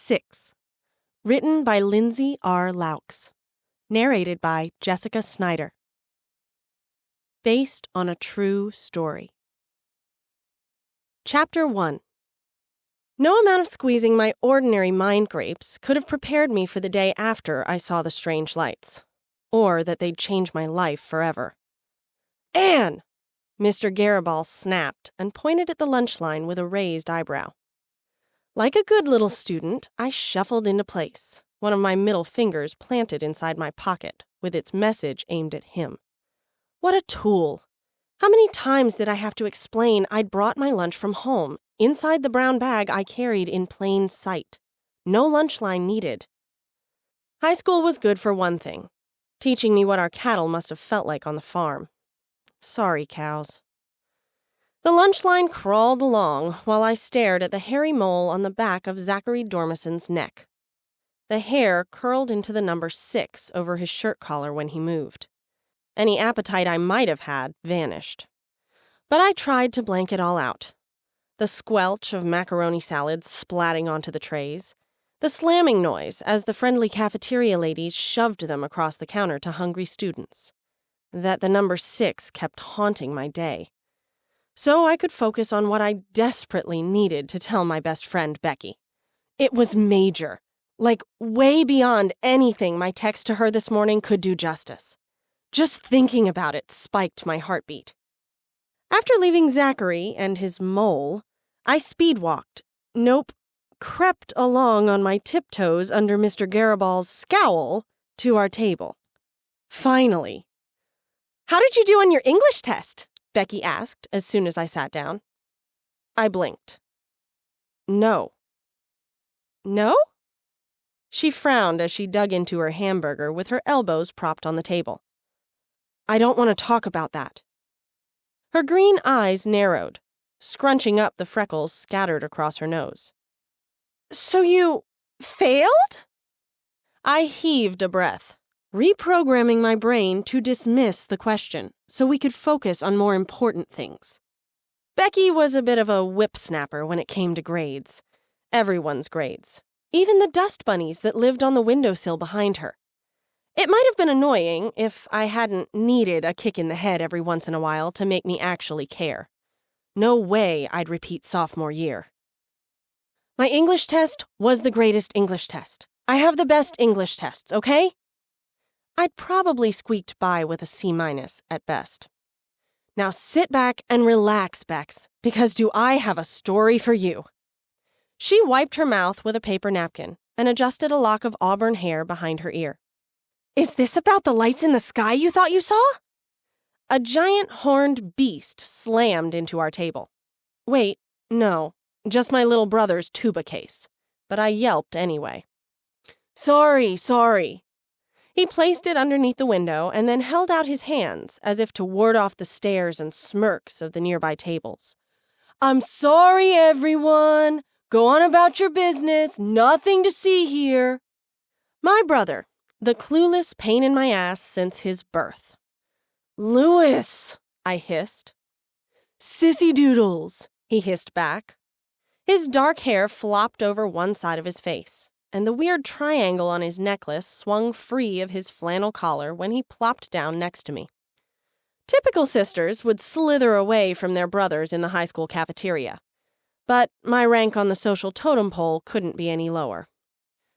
6. Written by Lindsey R. Loucks. Narrated by Jessica Snyder. Based on a true story. Chapter 1. No amount of squeezing my ordinary mind grapes could have prepared me for the day after I saw the strange lights, or that they'd change my life forever. Anne! Mr. Garibald snapped and pointed at the lunch line with a raised eyebrow. Like a good little student, I shuffled into place, one of my middle fingers planted inside my pocket, with its message aimed at him. What a tool! How many times did I have to explain I'd brought my lunch from home, inside the brown bag I carried in plain sight? No lunch line needed. High school was good for one thing, teaching me what our cattle must have felt like on the farm. Sorry, cows. The lunch line crawled along while I stared at the hairy mole on the back of Zachary Dormison's neck. The hair curled into the number 6 over his shirt collar when he moved. Any appetite I might have had vanished. But I tried to blank it all out. The squelch of macaroni salads splatting onto the trays, the slamming noise as the friendly cafeteria ladies shoved them across the counter to hungry students. That the number 6 kept haunting my day. So I could focus on what I desperately needed to tell my best friend, Becky. It was major, like way beyond anything my text to her this morning could do justice. Just thinking about it spiked my heartbeat. After leaving Zachary and his mole, I crept along on my tiptoes under Mr. Garibald's scowl to our table. Finally. "How did you do on your English test?" Becky asked as soon as I sat down. I blinked. No. No? She frowned as she dug into her hamburger with her elbows propped on the table. I don't want to talk about that. Her green eyes narrowed, scrunching up the freckles scattered across her nose. So you failed? I heaved a breath, reprogramming my brain to dismiss the question so we could focus on more important things. Becky was a bit of a whipsnapper when it came to grades. Everyone's grades. Even the dust bunnies that lived on the windowsill behind her. It might have been annoying if I hadn't needed a kick in the head every once in a while to make me actually care. No way I'd repeat sophomore year. My English test was the greatest English test. I have the best English tests, okay? I'd probably squeaked by with a C- at best. Now sit back and relax, Bex, because do I have a story for you. She wiped her mouth with a paper napkin and adjusted a lock of auburn hair behind her ear. Is this about the lights in the sky you thought you saw? A giant horned beast slammed into our table. Wait, no, just my little brother's tuba case. But I yelped anyway. Sorry. He placed it underneath the window and then held out his hands as if to ward off the stares and smirks of the nearby tables. I'm sorry, everyone. Go on about your business. Nothing to see here. My brother, the clueless pain in my ass since his birth. Louis, I hissed. Sissy doodles, he hissed back. His dark hair flopped over one side of his face, and the weird triangle on his necklace swung free of his flannel collar when he plopped down next to me. Typical sisters would slither away from their brothers in the high school cafeteria, but my rank on the social totem pole couldn't be any lower.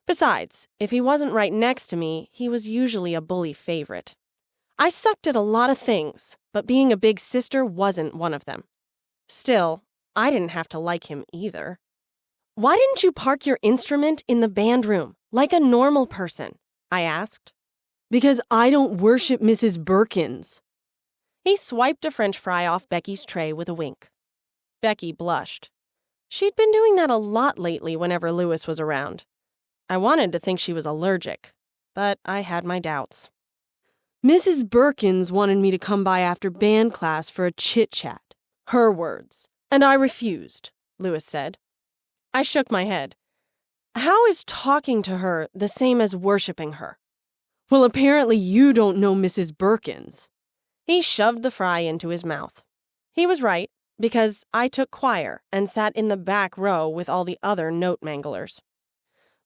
Besides, if he wasn't right next to me, he was usually a bully favorite. I sucked at a lot of things, but being a big sister wasn't one of them. Still, I didn't have to like him either. Why didn't you park your instrument in the band room, like a normal person? I asked. Because I don't worship Mrs. Birkins. He swiped a French fry off Becky's tray with a wink. Becky blushed. She'd been doing that a lot lately whenever Louis was around. I wanted to think she was allergic, but I had my doubts. Mrs. Birkins wanted me to come by after band class for a chit-chat. Her words. And I refused, Louis said. I shook my head. How is talking to her the same as worshiping her? Well, apparently you don't know Mrs. Birkins. He shoved the fry into his mouth. He was right, because I took choir and sat in the back row with all the other note manglers.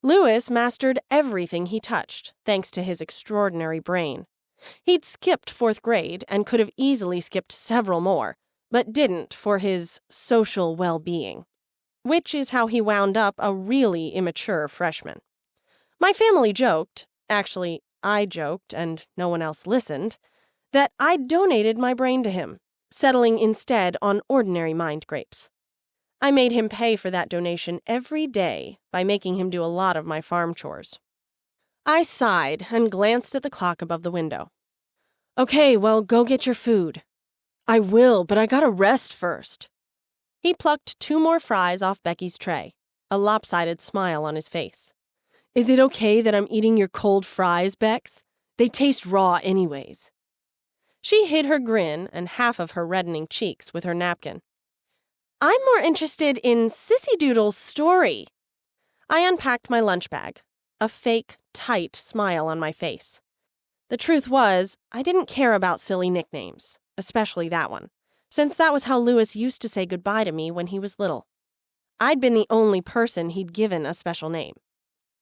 Louis mastered everything he touched, thanks to his extraordinary brain. He'd skipped 4th grade and could have easily skipped several more, but didn't for his social well-being, which is how he wound up a really immature freshman. My family joked, actually, I joked and no one else listened, that I'd donated my brain to him, settling instead on ordinary mind grapes. I made him pay for that donation every day by making him do a lot of my farm chores. I sighed and glanced at the clock above the window. Okay, well, go get your food. I will, but I gotta rest first. He plucked 2 more fries off Becky's tray, a lopsided smile on his face. Is it okay that I'm eating your cold fries, Bex? They taste raw anyways. She hid her grin and half of her reddening cheeks with her napkin. I'm more interested in Sissy Doodle's story. I unpacked my lunch bag, a fake, tight smile on my face. The truth was, I didn't care about silly nicknames, especially that one, since that was how Louis used to say goodbye to me when he was little. I'd been the only person he'd given a special name.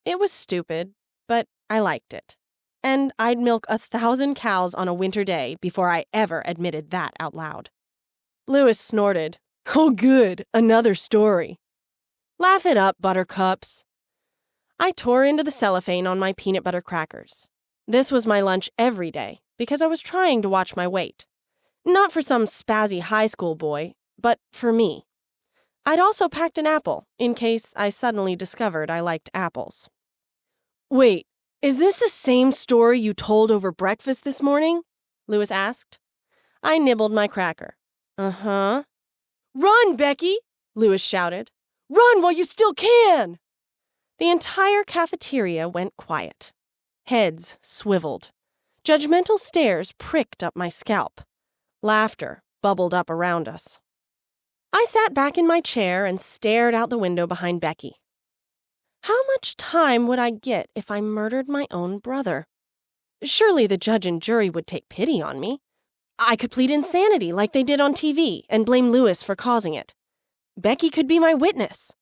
It was stupid, but I liked it. And I'd milk 1,000 cows on a winter day before I ever admitted that out loud. Louis snorted. Oh good, another story. Laugh it up, buttercups. I tore into the cellophane on my peanut butter crackers. This was my lunch every day because I was trying to watch my weight. Not for some spazzy high school boy, but for me. I'd also packed an apple in case I suddenly discovered I liked apples. Wait, is this the same story you told over breakfast this morning? Louis asked. I nibbled my cracker. Uh-huh. Run, Becky! Louis shouted. Run while you still can! The entire cafeteria went quiet. Heads swiveled. Judgmental stares pricked up my scalp. Laughter bubbled up around us. I sat back in my chair and stared out the window behind Becky. How much time would I get if I murdered my own brother? Surely the judge and jury would take pity on me. I could plead insanity like they did on TV and blame Louis for causing it. Becky could be my witness.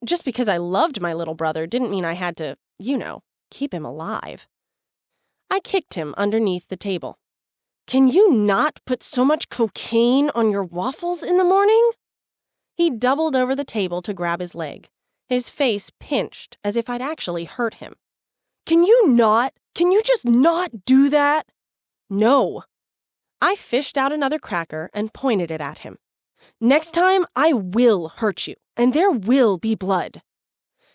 Just because I loved my little brother didn't mean I had to, keep him alive. I kicked him underneath the table. Can you not put so much cocaine on your waffles in the morning? He doubled over the table to grab his leg, his face pinched as if I'd actually hurt him. Can you just not do that? No. I fished out another cracker and pointed it at him. Next time, I will hurt you, and there will be blood.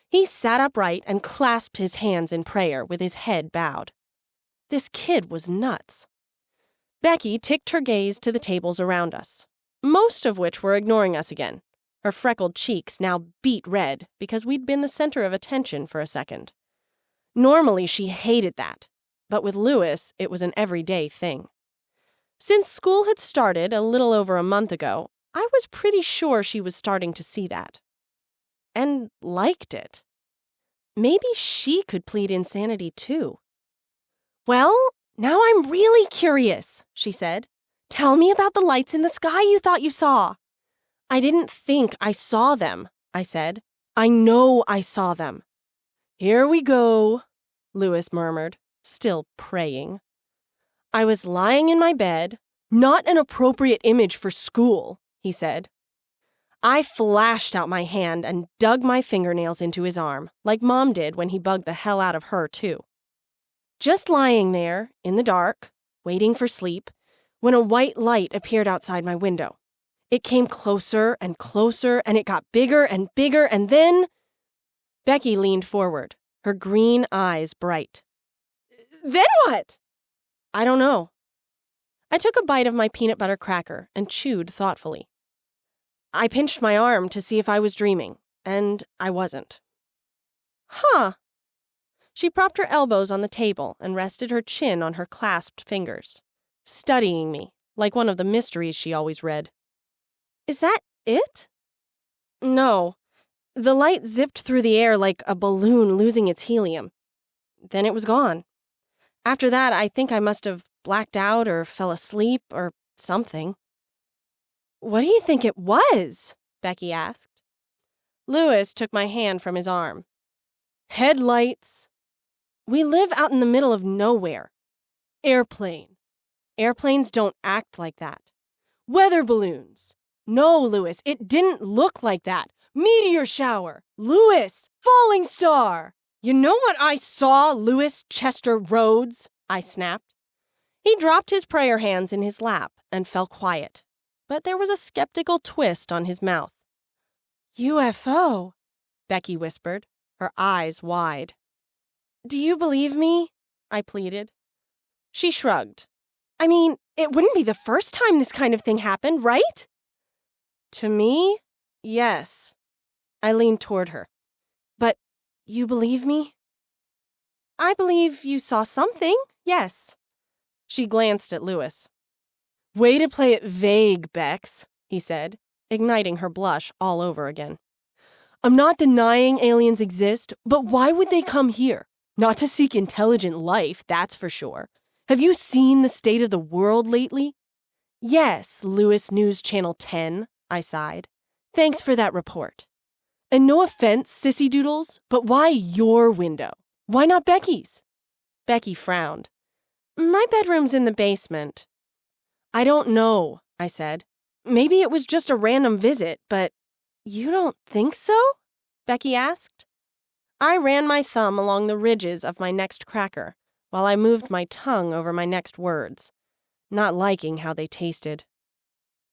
He sat upright and clasped his hands in prayer with his head bowed. This kid was nuts. Becky ticked her gaze to the tables around us, most of which were ignoring us again, her freckled cheeks now beet red because we'd been the center of attention for a second. Normally, she hated that, but with Louis, it was an everyday thing. Since school had started a little over a month ago, I was pretty sure she was starting to see that. And liked it. Maybe she could plead insanity too. Well, now I'm really curious, she said. Tell me about the lights in the sky you thought you saw. I didn't think I saw them, I said. I know I saw them. Here we go, Louis murmured, still praying. I was lying in my bed, not an appropriate image for school, he said. I flashed out my hand and dug my fingernails into his arm, like Mom did when he bugged the hell out of her, too. Just lying there, in the dark, waiting for sleep, when a white light appeared outside my window. It came closer and closer, and it got bigger and bigger, and then... Becky leaned forward, her green eyes bright. Then what? I don't know. I took a bite of my peanut butter cracker and chewed thoughtfully. I pinched my arm to see if I was dreaming, and I wasn't. Huh. She propped her elbows on the table and rested her chin on her clasped fingers, studying me like one of the mysteries she always read. Is that it? No. The light zipped through the air like a balloon losing its helium. Then it was gone. After that, I think I must have blacked out or fell asleep or something. What do you think it was? Becky asked. Louis took my hand from his arm. Headlights. We live out in the middle of nowhere. Airplane. Airplanes don't act like that. Weather balloons. No, Louis, it didn't look like that. Meteor shower. Louis, falling star. You know what I saw, Louis Chester Rhodes? I snapped. He dropped his prayer hands in his lap and fell quiet, but there was a skeptical twist on his mouth. UFO, Becky whispered, her eyes wide. Do you believe me? I pleaded. She shrugged. I mean, it wouldn't be the first time this kind of thing happened, right? To me, yes. I leaned toward her. But you believe me? I believe you saw something, yes. She glanced at Louis. Way to play it vague, Bex, he said, igniting her blush all over again. I'm not denying aliens exist, but why would they come here? Not to seek intelligent life, that's for sure. Have you seen the state of the world lately? Yes, Louis News Channel 10, I sighed. Thanks for that report. And no offense, sissy doodles, but why your window? Why not Becky's? Becky frowned. My bedroom's in the basement. I don't know, I said. Maybe it was just a random visit, but you don't think so? Becky asked. I ran my thumb along the ridges of my next cracker while I moved my tongue over my next words, not liking how they tasted.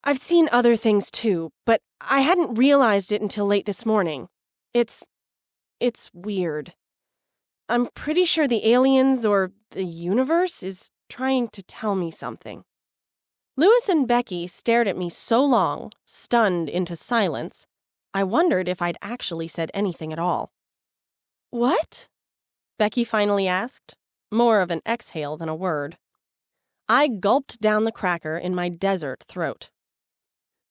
I've seen other things too, but I hadn't realized it until late this morning. It's weird. I'm pretty sure the aliens or the universe is trying to tell me something. Louis and Becky stared at me so long, stunned into silence, I wondered if I'd actually said anything at all. What? Becky finally asked, more of an exhale than a word. I gulped down the cracker in my desert throat.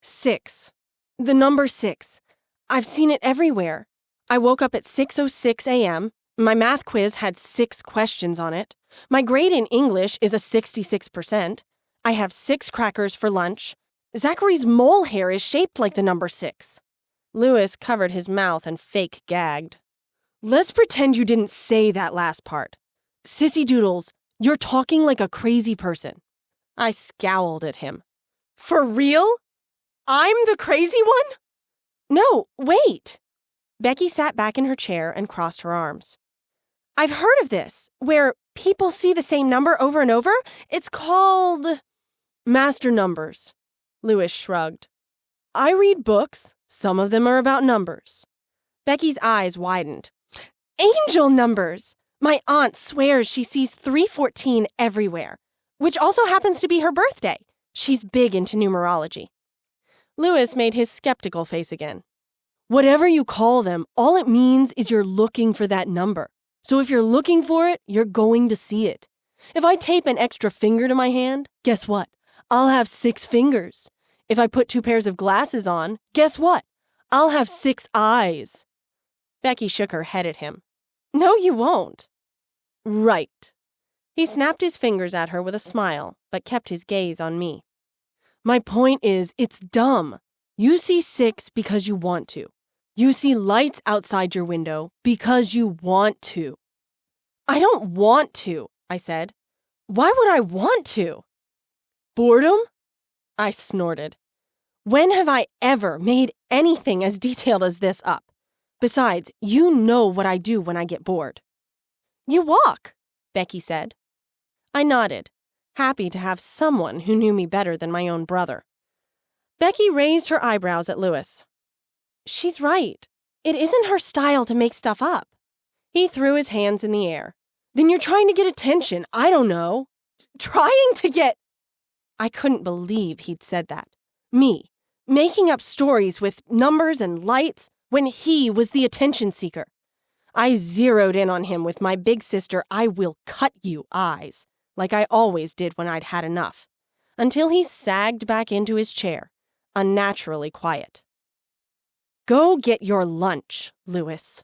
6. The number 6. I've seen it everywhere. I woke up at 6:06 a.m. My math quiz had 6 questions on it. My grade in English is a 66%. I have 6 crackers for lunch. Zachary's mole hair is shaped like the number 6. Louis covered his mouth and fake gagged. Let's pretend you didn't say that last part. Sissy Doodles, you're talking like a crazy person. I scowled at him. For real? I'm the crazy one? No, wait. Becky sat back in her chair and crossed her arms. I've heard of this, where people see the same number over and over. It's called master numbers. Louis shrugged. I read books. Some of them are about numbers. Becky's eyes widened. Angel numbers! My aunt swears she sees 314 everywhere, which also happens to be her birthday. She's big into numerology. Louis made his skeptical face again. Whatever you call them, all it means is you're looking for that number. So if you're looking for it, you're going to see it. If I tape an extra finger to my hand, guess what? I'll have 6 fingers. If I put 2 pairs of glasses on, guess what? I'll have 6 eyes. Becky shook her head at him. No, you won't. Right. He snapped his fingers at her with a smile, but kept his gaze on me. My point is, it's dumb. You see 6 because you want to. You see lights outside your window because you want to. I don't want to, I said. Why would I want to? Boredom? I snorted. When have I ever made anything as detailed as this up? Besides, you know what I do when I get bored. You walk, Becky said. I nodded, happy to have someone who knew me better than my own brother. Becky raised her eyebrows at Louis. She's right. It isn't her style to make stuff up. He threw his hands in the air. Then you're trying to get attention. I don't know. Trying to get... I couldn't believe he'd said that. Me, making up stories with numbers and lights when he was the attention seeker. I zeroed in on him with my big sister I will cut you eyes, like I always did when I'd had enough, until he sagged back into his chair, unnaturally quiet. Go get your lunch, Louis.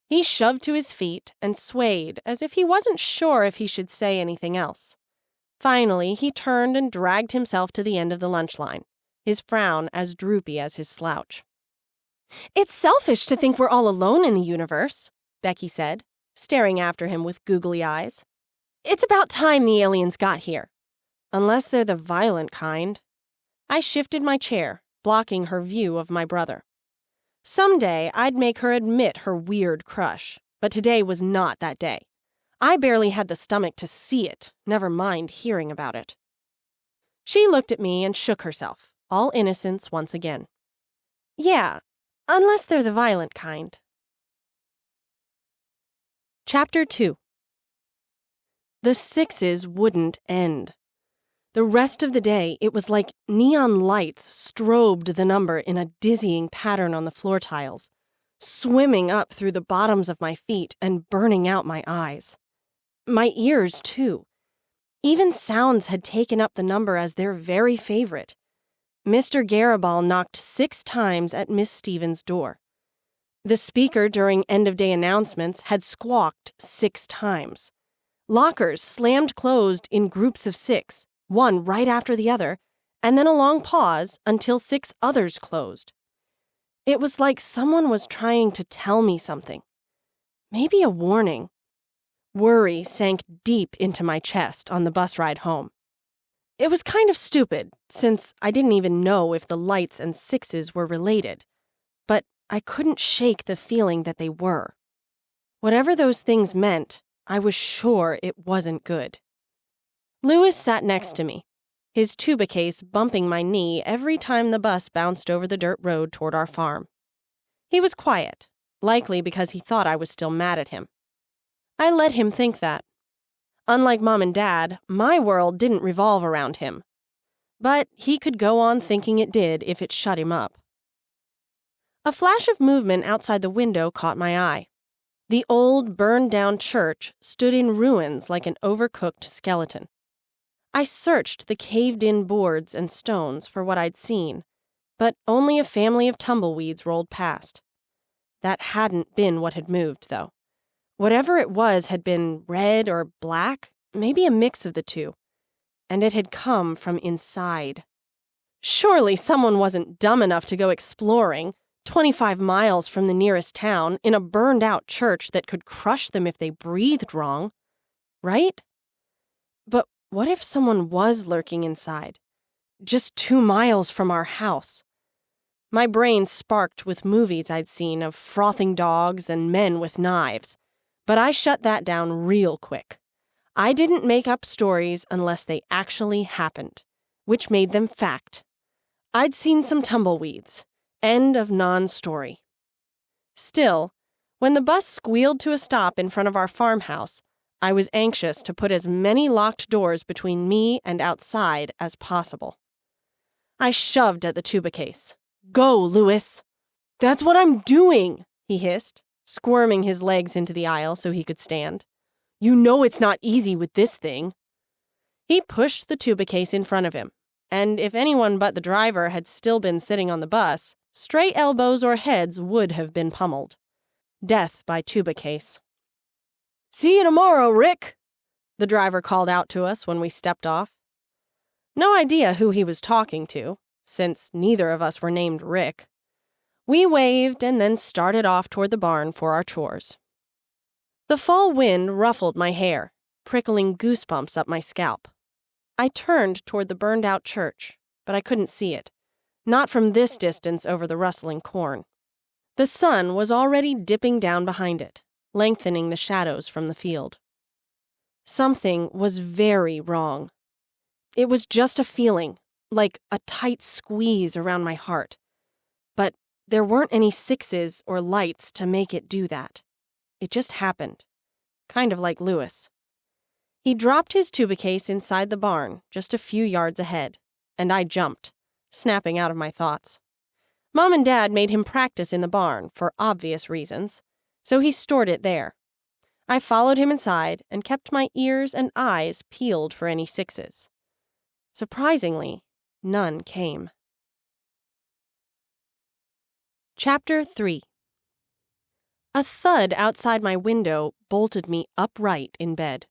He shoved to his feet and swayed as if he wasn't sure if he should say anything else. Finally, he turned and dragged himself to the end of the lunch line, his frown as droopy as his slouch. It's selfish to think we're all alone in the universe, Becky said, staring after him with googly eyes. It's about time the aliens got here. Unless they're the violent kind. I shifted my chair, blocking her view of my brother. Someday I'd make her admit her weird crush, but today was not that day. I barely had the stomach to see it, never mind hearing about it. She looked at me and shook herself, all innocence once again. Yeah, unless they're the violent kind. Chapter 2. The sixes wouldn't end. The rest of the day, it was like neon lights strobed the number in a dizzying pattern on the floor tiles, swimming up through the bottoms of my feet and burning out my eyes. My ears, too. Even sounds had taken up the number as their very favorite. Mr. Garibald knocked 6 times at Miss Stevens' door. The speaker during end-of-day announcements had squawked 6 times. Lockers slammed closed in groups of 6, one right after the other, and then a long pause until 6 others closed. It was like someone was trying to tell me something. Maybe a warning. Worry sank deep into my chest on the bus ride home. It was kind of stupid, since I didn't even know if the lights and 6s were related, but I couldn't shake the feeling that they were. Whatever those things meant, I was sure it wasn't good. Louis sat next to me, his tuba case bumping my knee every time the bus bounced over the dirt road toward our farm. He was quiet, likely because he thought I was still mad at him. I let him think that. Unlike Mom and Dad, my world didn't revolve around him. But he could go on thinking it did if it shut him up. A flash of movement outside the window caught my eye. The old, burned-down church stood in ruins like an overcooked skeleton. I searched the caved-in boards and stones for what I'd seen, but only a family of tumbleweeds rolled past. That hadn't been what had moved, though. Whatever it was had been red or black, maybe a mix of the two, and it had come from inside. Surely someone wasn't dumb enough to go exploring 25 miles from the nearest town in a burned-out church that could crush them if they breathed wrong, right? But what if someone was lurking inside, just 2 miles from our house? My brain sparked with movies I'd seen of frothing dogs and men with knives. But I shut that down real quick. I didn't make up stories unless they actually happened, which made them fact. I'd seen some tumbleweeds. End of non-story. Still, when the bus squealed to a stop in front of our farmhouse, I was anxious to put as many locked doors between me and outside as possible. I shoved at the tuba case. Go, Louis! That's what I'm doing, he hissed, squirming his legs into the aisle so he could stand. You know it's not easy with this thing. He pushed the tuba case in front of him, and if anyone but the driver had still been sitting on the bus, stray elbows or heads would have been pummeled. Death by tuba case. See you tomorrow, Rick, the driver called out to us when we stepped off. No idea who he was talking to, since neither of us were named Rick. We waved and then started off toward the barn for our chores. The fall wind ruffled my hair, prickling goosebumps up my scalp. I turned toward the burned-out church, but I couldn't see it, not from this distance over the rustling corn. The sun was already dipping down behind it, lengthening the shadows from the field. Something was very wrong. It was just a feeling, like a tight squeeze around my heart. But there weren't any 6s or lights to make it do that. It just happened, kind of like Louis. He dropped his tuba case inside the barn, just a few yards ahead, and I jumped, snapping out of my thoughts. Mom and Dad made him practice in the barn for obvious reasons, so he stored it there. I followed him inside and kept my ears and eyes peeled for any 6s. Surprisingly, none came. Chapter 3. A thud outside my window bolted me upright in bed.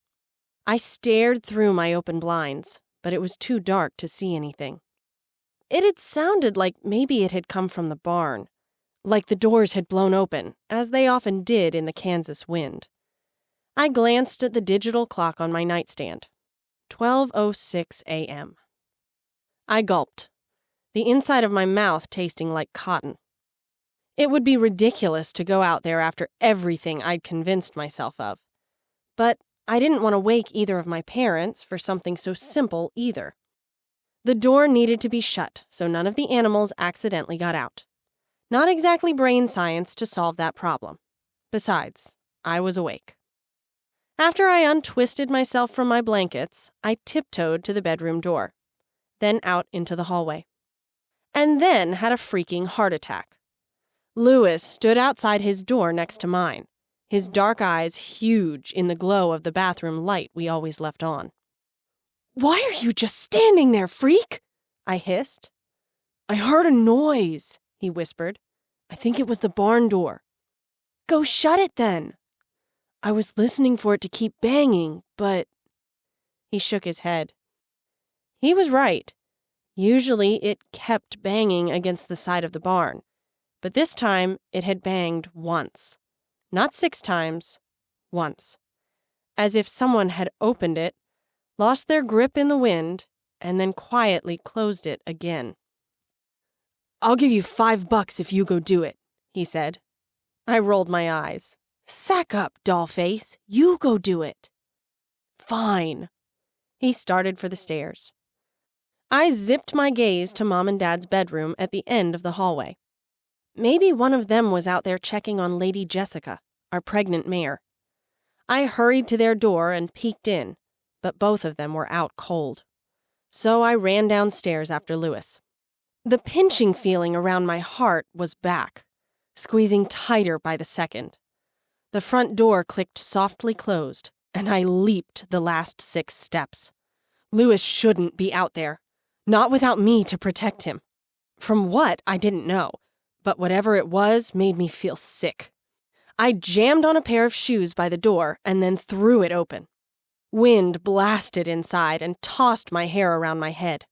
I stared through my open blinds, but it was too dark to see anything. It had sounded like maybe it had come from the barn, like the doors had blown open, as they often did in the Kansas wind. I glanced at the digital clock on my nightstand. 12:06 a.m. I gulped, the inside of my mouth tasting like cotton. It would be ridiculous to go out there after everything I'd convinced myself of. But I didn't want to wake either of my parents for something so simple either. The door needed to be shut so none of the animals accidentally got out. Not exactly brain science to solve that problem. Besides, I was awake. After I untwisted myself from my blankets, I tiptoed to the bedroom door, then out into the hallway. And then had a freaking heart attack. Louis stood outside his door next to mine, his dark eyes huge in the glow of the bathroom light we always left on. "Why are you just standing there, freak?" I hissed. "I heard a noise," he whispered. "I think it was the barn door." "Go shut it then." "I was listening for it to keep banging, but—" He shook his head. He was right. Usually it kept banging against the side of the barn, but this time it had banged once. Not 6 times, once. As if someone had opened it, lost their grip in the wind, and then quietly closed it again. "I'll give you $5 if you go do it," he said. I rolled my eyes. "Sack up, dollface. You go do it." "Fine." He started for the stairs. I zipped my gaze to Mom and Dad's bedroom at the end of the hallway. Maybe one of them was out there checking on Lady Jessica, our pregnant mare. I hurried to their door and peeked in, but both of them were out cold. So I ran downstairs after Louis. The pinching feeling around my heart was back, squeezing tighter by the second. The front door clicked softly closed, and I leaped the last 6 steps. Louis shouldn't be out there, not without me to protect him. From what, I didn't know, but whatever it was made me feel sick. I jammed on a pair of shoes by the door and then threw it open. Wind blasted inside and tossed my hair around my head.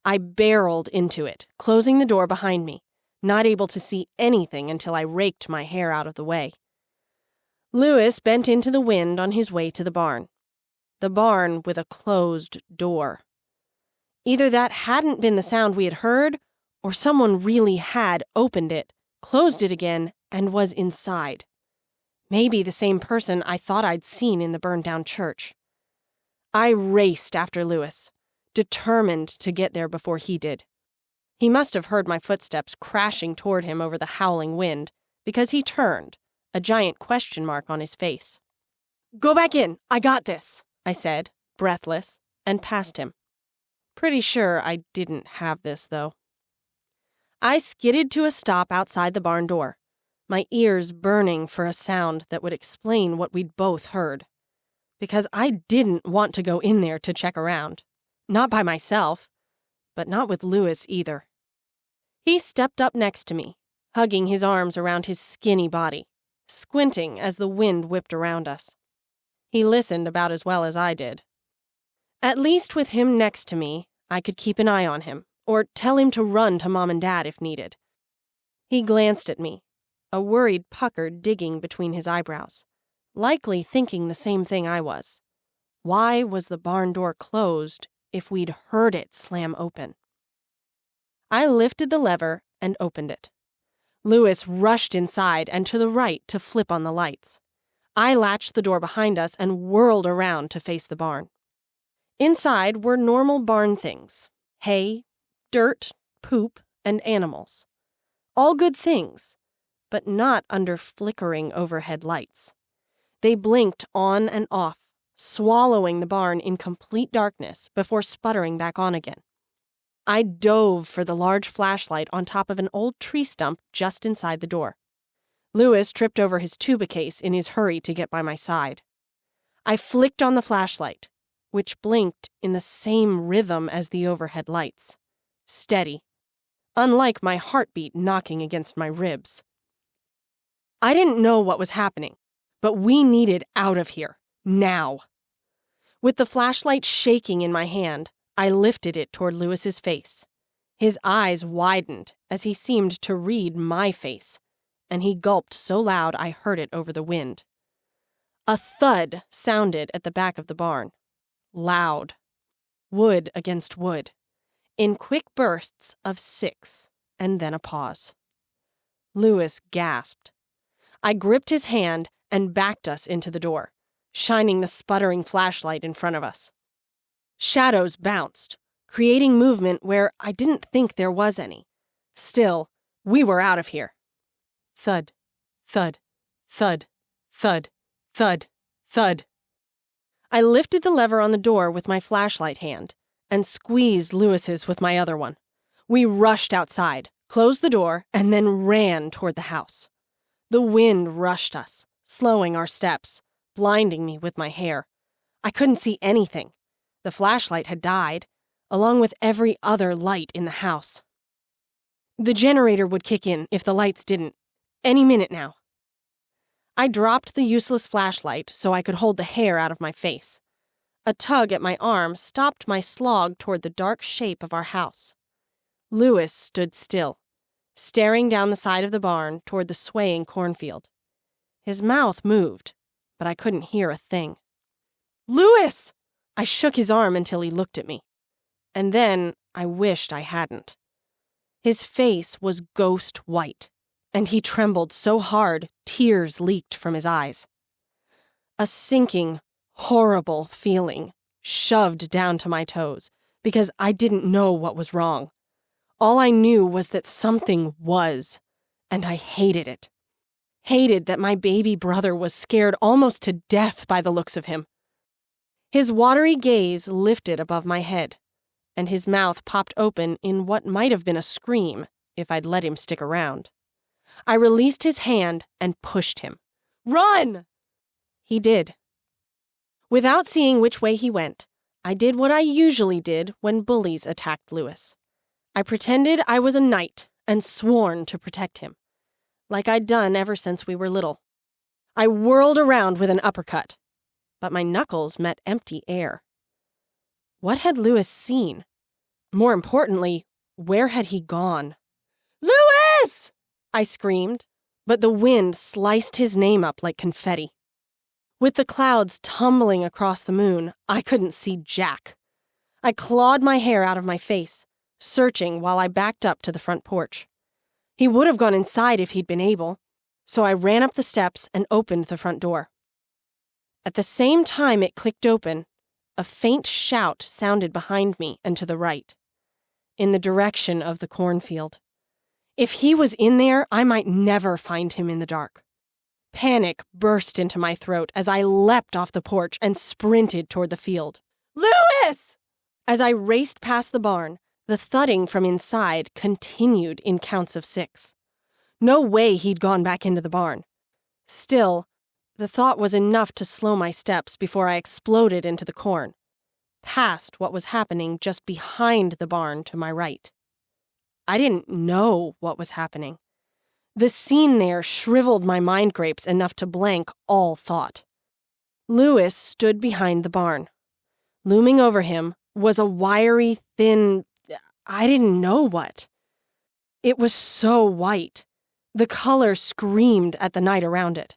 I barreled into it, closing the door behind me, not able to see anything until I raked my hair out of the way. Louis bent into the wind on his way to the barn. The barn with a closed door. Either that hadn't been the sound we had heard, or someone really had opened it, closed it again, and was inside. Maybe the same person I thought I'd seen in the burned-down church. I raced after Louis, determined to get there before he did. He must have heard my footsteps crashing toward him over the howling wind, because he turned, a giant question mark on his face. "Go back in, I got this," I said, breathless, and passed him. Pretty sure I didn't have this, though. I skidded to a stop outside the barn door, my ears burning for a sound that would explain what we'd both heard. Because I didn't want to go in there to check around. Not by myself, but not with Louis either. He stepped up next to me, hugging his arms around his skinny body, squinting as the wind whipped around us. He listened about as well as I did. At least with him next to me, I could keep an eye on him, or tell him to run to Mom and Dad if needed. He glanced at me, a worried pucker digging between his eyebrows, likely thinking the same thing I was. Why was the barn door closed if we'd heard it slam open? I lifted the lever and opened it. Louis rushed inside and to the right to flip on the lights. I latched the door behind us and whirled around to face the barn. Inside were normal barn things: hay, dirt, poop, and animals. All good things, but not under flickering overhead lights. They blinked on and off, swallowing the barn in complete darkness before sputtering back on again. I dove for the large flashlight on top of an old tree stump just inside the door. Louis tripped over his tuba case in his hurry to get by my side. I flicked on the flashlight, which blinked in the same rhythm as the overhead lights. Steady, unlike my heartbeat knocking against my ribs. I didn't know what was happening, but we needed out of here, now. With the flashlight shaking in my hand, I lifted it toward Louis's face. His eyes widened as he seemed to read my face, and he gulped so loud I heard it over the wind. A thud sounded at the back of the barn. Loud. Wood against wood. In quick bursts of 6, and then a pause. Louis gasped. I gripped his hand and backed us into the door, shining the sputtering flashlight in front of us. Shadows bounced, creating movement where I didn't think there was any. Still, we were out of here. Thud, thud, thud, thud, thud, thud. I lifted the lever on the door with my flashlight hand and squeezed Louis's with my other one. We rushed outside, closed the door, and then ran toward the house. The wind rushed us, slowing our steps, blinding me with my hair. I couldn't see anything. The flashlight had died, along with every other light in the house. The generator would kick in if the lights didn't. Any minute now. I dropped the useless flashlight so I could hold the hair out of my face. A tug at my arm stopped my slog toward the dark shape of our house. Louis stood still, staring down the side of the barn toward the swaying cornfield. His mouth moved, but I couldn't hear a thing. "Louis!" I shook his arm until he looked at me. And then I wished I hadn't. His face was ghost white, and he trembled so hard tears leaked from his eyes. A sinking, horrible feeling shoved down to my toes because I didn't know what was wrong. All I knew was that something was, and I hated it. Hated that my baby brother was scared almost to death by the looks of him. His watery gaze lifted above my head, and his mouth popped open in what might have been a scream if I'd let him stick around. I released his hand and pushed him. "Run!" He did. Without seeing which way he went, I did what I usually did when bullies attacked Louis. I pretended I was a knight and sworn to protect him, like I'd done ever since we were little. I whirled around with an uppercut, but my knuckles met empty air. What had Louis seen? More importantly, where had he gone? "Louis!" I screamed, but the wind sliced his name up like confetti. With the clouds tumbling across the moon, I couldn't see jack. I clawed my hair out of my face, searching while I backed up to the front porch. He would have gone inside if he'd been able, so I ran up the steps and opened the front door. At the same time it clicked open, a faint shout sounded behind me and to the right, in the direction of the cornfield. If he was in there, I might never find him in the dark. Panic burst into my throat as I leapt off the porch and sprinted toward the field. "Louis!" As I raced past the barn, the thudding from inside continued in counts of 6. No way he'd gone back into the barn. Still, the thought was enough to slow my steps before I exploded into the corn, past what was happening just behind the barn to my right. I didn't know what was happening. The scene there shriveled my mind grapes enough to blank all thought. Louis stood behind the barn. Looming over him was a wiry, thin, I didn't know what. It was so white. The color screamed at the night around it.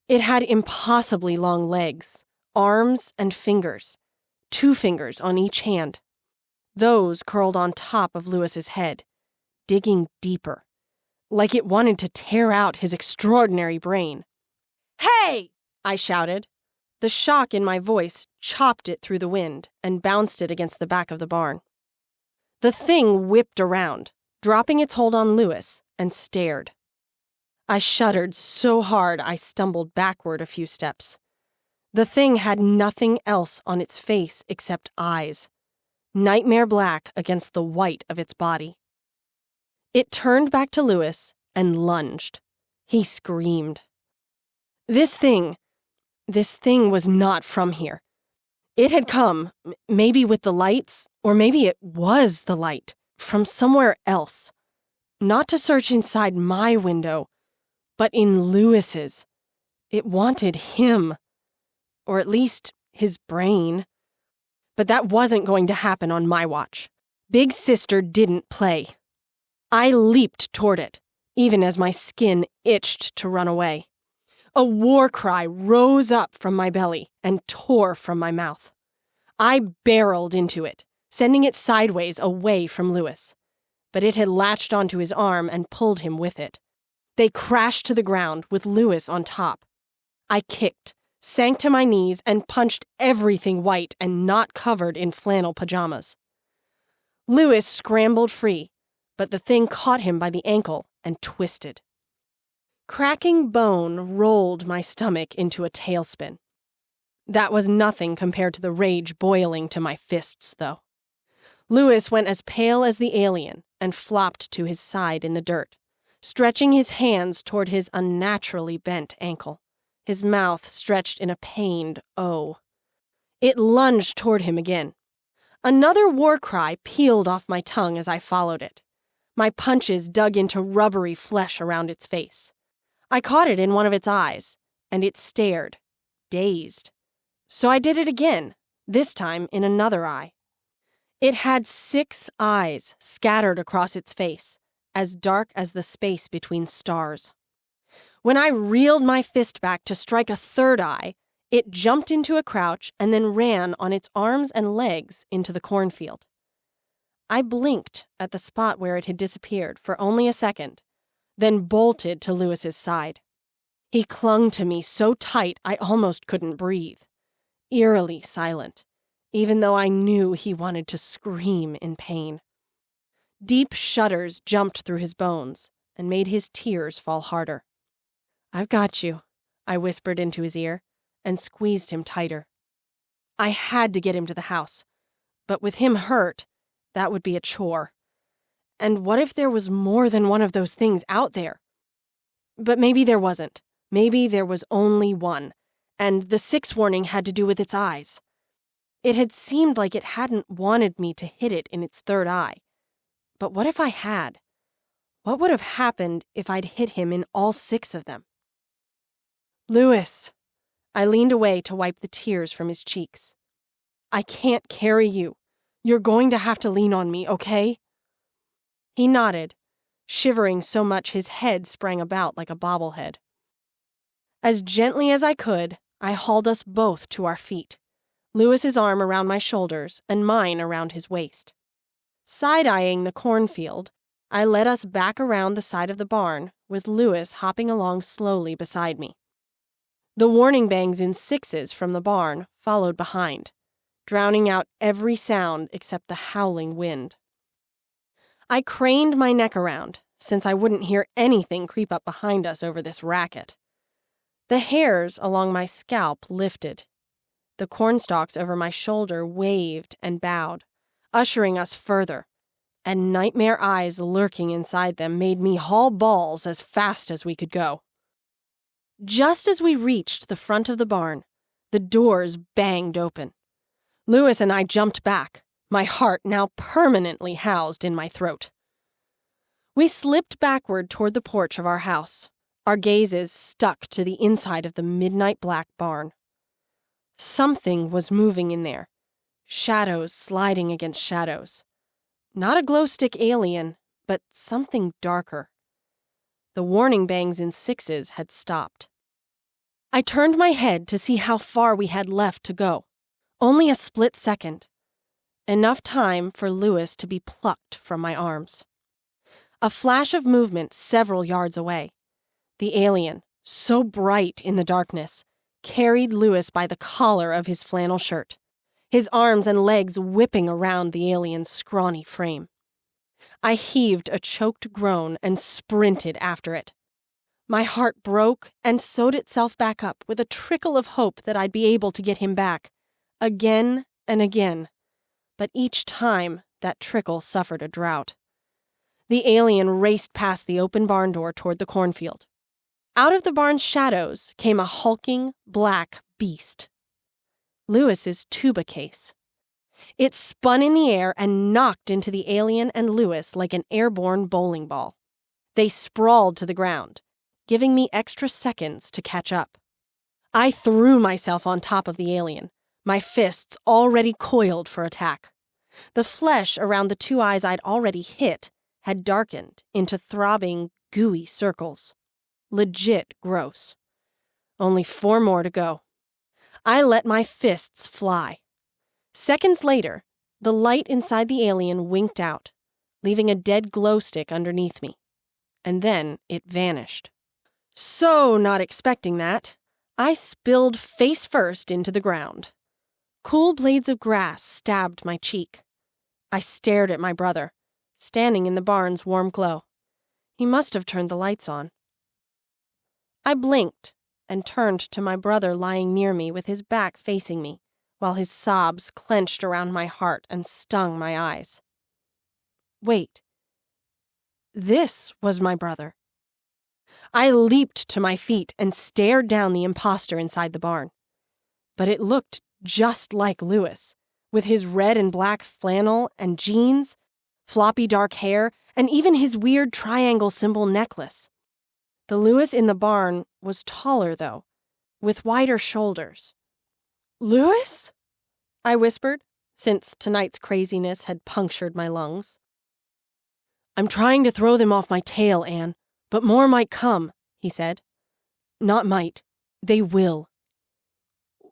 It had impossibly long legs, arms, and fingers, 2 fingers on each hand. Those curled on top of Louis's head, digging deeper, like it wanted to tear out his extraordinary brain. "Hey!" I shouted. The shock in my voice chopped it through the wind and bounced it against the back of the barn. The thing whipped around, dropping its hold on Louis, and stared. I shuddered so hard I stumbled backward a few steps. The thing had nothing else on its face except eyes, nightmare black against the white of its body. It turned back to Louis and lunged. He screamed. This thing was not from here. It had come, maybe with the lights, or maybe it was the light, from somewhere else. Not to search inside my window, but in Louis's. It wanted him, or at least his brain. But that wasn't going to happen on my watch. Big Sister didn't play. I leaped toward it, even as my skin itched to run away. A war cry rose up from my belly and tore from my mouth. I barreled into it, sending it sideways away from Louis. But it had latched onto his arm and pulled him with it. They crashed to the ground with Louis on top. I kicked, sank to my knees, and punched everything white and not covered in flannel pajamas. Louis scrambled free, but the thing caught him by the ankle and twisted. Cracking bone rolled my stomach into a tailspin. That was nothing compared to the rage boiling to my fists, though. Louis went as pale as the alien and flopped to his side in the dirt, stretching his hands toward his unnaturally bent ankle, his mouth stretched in a pained O. It lunged toward him again. Another war cry peeled off my tongue as I followed it. My punches dug into rubbery flesh around its face. I caught it in one of its eyes, and it stared, dazed. So I did it again, this time in another eye. It had 6 eyes scattered across its face, as dark as the space between stars. When I reeled my fist back to strike a third eye, it jumped into a crouch and then ran on its arms and legs into the cornfield. I blinked at the spot where it had disappeared for only a second, then bolted to Louis's side. He clung to me so tight I almost couldn't breathe, eerily silent, even though I knew he wanted to scream in pain. Deep shudders jumped through his bones and made his tears fall harder. "I've got you," I whispered into his ear and squeezed him tighter. I had to get him to the house, but with him hurt, that would be a chore. And what if there was more than one of those things out there? But maybe there wasn't. Maybe there was only one, and the 6th warning had to do with its eyes. It had seemed like it hadn't wanted me to hit it in its third eye. But what if I had? What would have happened if I'd hit him in all 6 of them? "Louis," I leaned away to wipe the tears from his cheeks. "I can't carry you. You're going to have to lean on me, okay?" He nodded, shivering so much his head sprang about like a bobblehead. As gently as I could, I hauled us both to our feet, Louis's arm around my shoulders and mine around his waist. Side-eyeing the cornfield, I led us back around the side of the barn, with Louis hopping along slowly beside me. The warning bangs in 6s from the barn followed behind, drowning out every sound except the howling wind. I craned my neck around, since I wouldn't hear anything creep up behind us over this racket. The hairs along my scalp lifted. The cornstalks over my shoulder waved and bowed, ushering us further, and nightmare eyes lurking inside them made me haul balls as fast as we could go. Just as we reached the front of the barn, the doors banged open. Louis and I jumped back, my heart now permanently housed in my throat. We slipped backward toward the porch of our house, our gazes stuck to the inside of the midnight black barn. Something was moving in there, shadows sliding against shadows. Not a glow-stick alien, but something darker. The warning bangs in 6s had stopped. I turned my head to see how far we had left to go. Only a split second. Enough time for Louis to be plucked from my arms. A flash of movement several yards away. The alien, so bright in the darkness, carried Louis by the collar of his flannel shirt, his arms and legs whipping around the alien's scrawny frame. I heaved a choked groan and sprinted after it. My heart broke and sewed itself back up with a trickle of hope that I'd be able to get him back, again and again. But each time, that trickle suffered a drought. The alien raced past the open barn door toward the cornfield. Out of the barn's shadows came a hulking, black beast. Louis's tuba case. It spun in the air and knocked into the alien and Louis like an airborne bowling ball. They sprawled to the ground, giving me extra seconds to catch up. I threw myself on top of the alien, my fists already coiled for attack. The flesh around the 2 eyes I'd already hit had darkened into throbbing, gooey circles. Legit gross. Only 4 more to go. I let my fists fly. Seconds later, the light inside the alien winked out, leaving a dead glow stick underneath me. And then it vanished. So not expecting that, I spilled face first into the ground. Cool blades of grass stabbed my cheek. I stared at my brother, standing in the barn's warm glow. He must have turned the lights on. I blinked and turned to my brother lying near me with his back facing me, while his sobs clenched around my heart and stung my eyes. Wait. This was my brother. I leaped to my feet and stared down the imposter inside the barn. But it looked just like Louis, with his red and black flannel and jeans, floppy dark hair, and even his weird triangle symbol necklace. The Louis in the barn was taller, though, with wider shoulders. "Louis?" I whispered, since tonight's craziness had punctured my lungs. "I'm trying to throw them off my tail, Anne, but more might come," he said. "Not might. They will."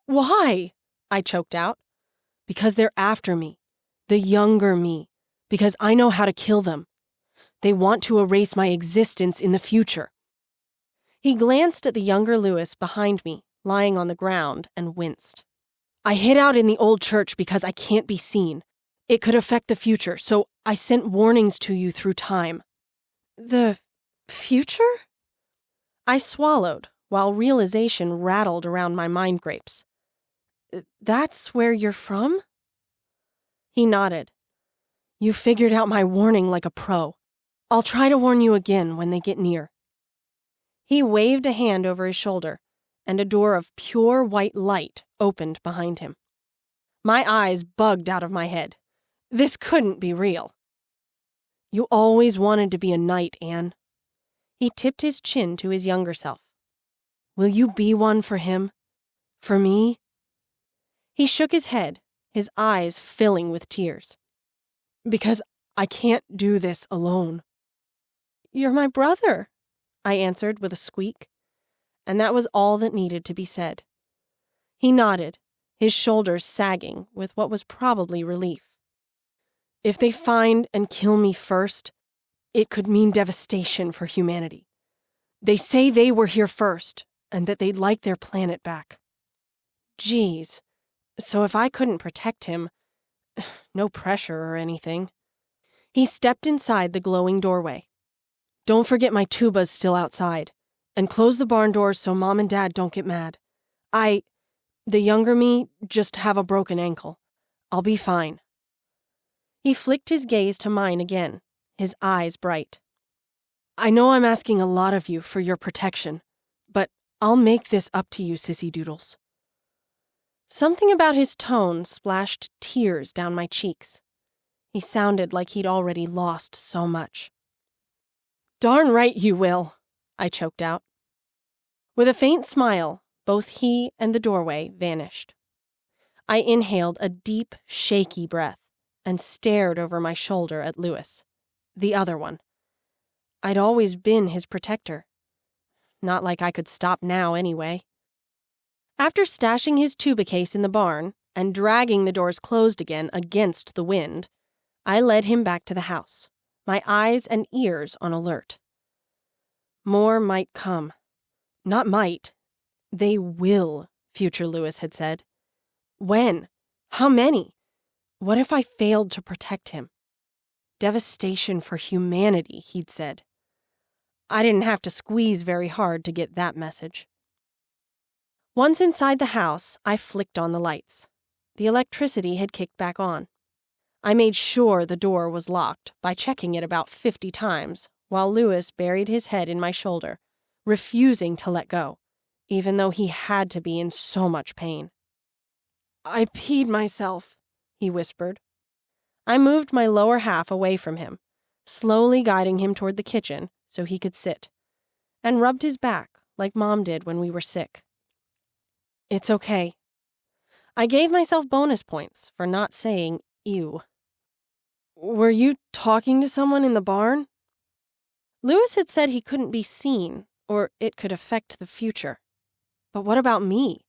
"Why?" I choked out. "Because they're after me. The younger me. Because I know how to kill them. They want to erase my existence in the future." He glanced at the younger Louis behind me, lying on the ground, and winced. "I hid out in the old church because I can't be seen. It could affect the future, so I sent warnings to you through time." "The future?" I swallowed, while realization rattled around my mind grapes. "That's where you're from?" He nodded. "You figured out my warning like a pro. I'll try to warn you again when they get near." He waved a hand over his shoulder, and a door of pure white light opened behind him. My eyes bugged out of my head. This couldn't be real. "You always wanted to be a knight, Anne." He tipped his chin to his younger self. "Will you be one for him? For me?" He shook his head, his eyes filling with tears. "Because I can't do this alone." "You're my brother," I answered with a squeak, and that was all that needed to be said. He nodded, his shoulders sagging with what was probably relief. "If they find and kill me first, it could mean devastation for humanity. They say they were here first, and that they'd like their planet back." Geez, so if I couldn't protect him, no pressure or anything. He stepped inside the glowing doorway. "Don't forget my tuba's still outside, and close the barn doors so Mom and Dad don't get mad. The younger me, just have a broken ankle. I'll be fine." He flicked his gaze to mine again, his eyes bright. "I know I'm asking a lot of you for your protection, but I'll make this up to you, sissy doodles." Something about his tone splashed tears down my cheeks. He sounded like he'd already lost so much. "Darn right you will," I choked out. With a faint smile, both he and the doorway vanished. I inhaled a deep, shaky breath and stared over my shoulder at Louis, the other one. I'd always been his protector. Not like I could stop now anyway. After stashing his tuba case in the barn and dragging the doors closed again against the wind, I led him back to the house, my eyes and ears on alert. More might come. Not might. They will, future Louis had said. When? How many? What if I failed to protect him? Devastation for humanity, he'd said. I didn't have to squeeze very hard to get that message. Once inside the house, I flicked on the lights. The electricity had kicked back on. I made sure the door was locked by checking it about 50 times, while Louis buried his head in my shoulder, refusing to let go, even though he had to be in so much pain. I peed myself, he whispered. I moved my lower half away from him, slowly guiding him toward the kitchen so he could sit, and rubbed his back like Mom did when we were sick. It's okay. I gave myself bonus points for not saying ew. Were you talking to someone in the barn? Lewis had said he couldn't be seen, or it could affect the future. But what about me?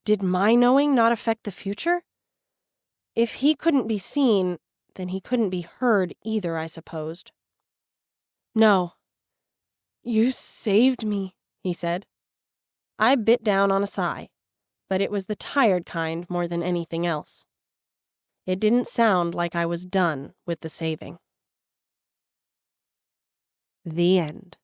Did my knowing not affect the future? If he couldn't be seen, then he couldn't be heard either, I supposed. No. You saved me, he said. I bit down on a sigh, but it was the tired kind more than anything else. It didn't sound like I was done with the saving. The end.